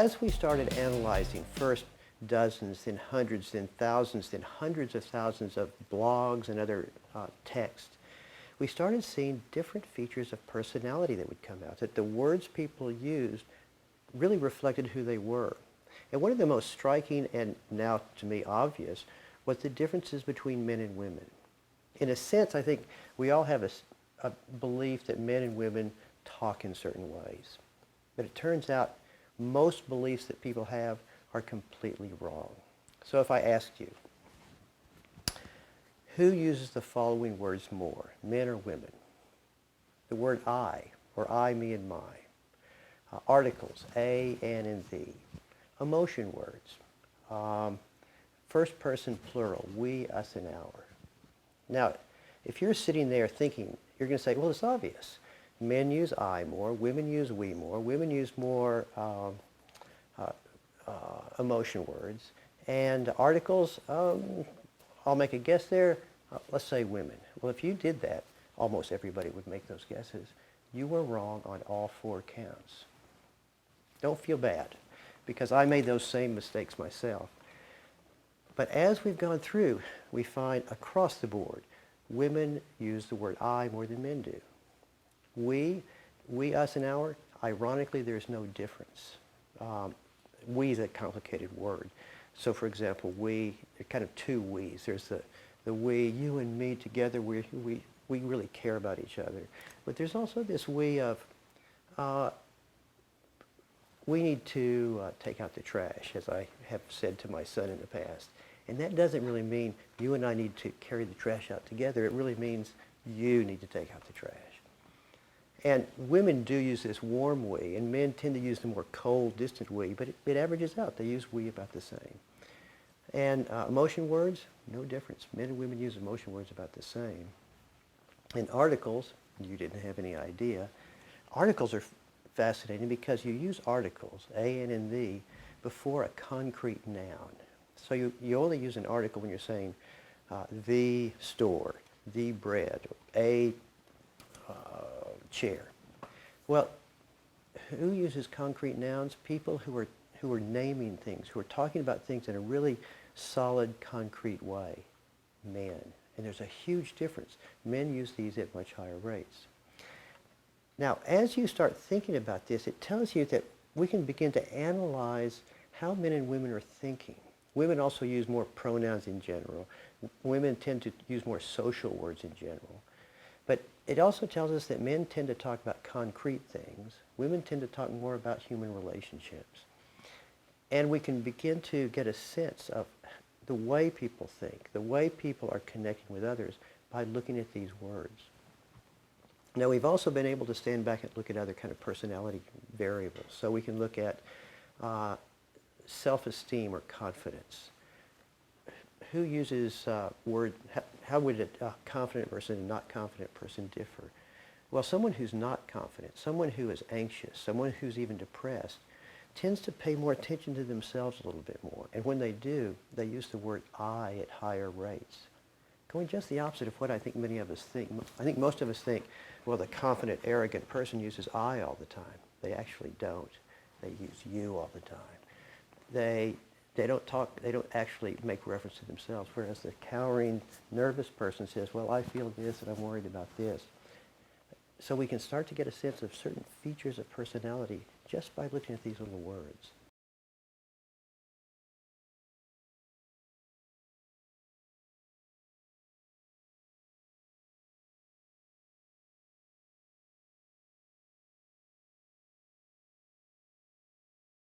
as we started analyzing first dozens, then hundreds, then thousands, then hundreds of thousands of blogs and other texts, we started seeing different features of personality that would come out, that the words people used really reflected who they were. And one of the most striking and now to me obvious was the differences between men and women. In a sense, I think we all have a belief that men and women talk in certain ways. But it turns out most beliefs that people have are completely wrong. So if I asked you, who uses the following words more, men or women? The word I, or I, me, and my. Articles, a, an, and thee. Emotion words. First person plural, we, us, and our. Now, if you're sitting there thinking, you're going to say, well, it's obvious. Men use I more, women use we more, women use more emotion words, and articles, I'll make a guess there, let's say women. Well, if you did that, almost everybody would make those guesses. You were wrong on all four counts. Don't feel bad, because I made those same mistakes myself. But as we've gone through, we find across the board, women use the word I more than men do. We, us, and our, ironically, there's no difference. We is a complicated word. So for example, we, there are kind of two we's. There's the we, you and me together, we really care about each other. But there's also this we of, we need to take out the trash, as I have said to my son in the past. And that doesn't really mean you and I need to carry the trash out together. It really means you need to take out the trash. And women do use this warm we, and men tend to use the more cold, distant we, but it averages out. They use we about the same. And emotion words, no difference. Men and women use emotion words about the same. And articles, you didn't have any idea, articles are fascinating because you use articles, a, an, and thee, before a concrete noun. So you only use an article when you're saying the store, the bread, a chair. Well, who uses concrete nouns? People who are naming things, who are talking about things in a really solid, concrete way. Men. And there's a huge difference. Men use these at much higher rates. Now, as you start thinking about this, it tells you that we can begin to analyze how men and women are thinking. Women also use more pronouns in general. Women tend to use more social words in general. But it also tells us that men tend to talk about concrete things. Women tend to talk more about human relationships. And we can begin to get a sense of the way people think, the way people are connecting with others by looking at these words. Now, we've also been able to stand back and look at other kind of personality variables. So we can look at self-esteem or confidence. Who uses how would a confident person and not confident person differ? Well, someone who's not confident, someone who is anxious, someone who's even depressed, tends to pay more attention to themselves a little bit more. And when they do, they use the word I at higher rates. Going just the opposite of what I think many of us think. I think most of us think, well, the confident, arrogant person uses I all the time. They actually don't. They use you all the time. They don't actually make reference to themselves, whereas the cowering, nervous person says, well, I feel this and I'm worried about this. So we can start to get a sense of certain features of personality just by looking at these little words.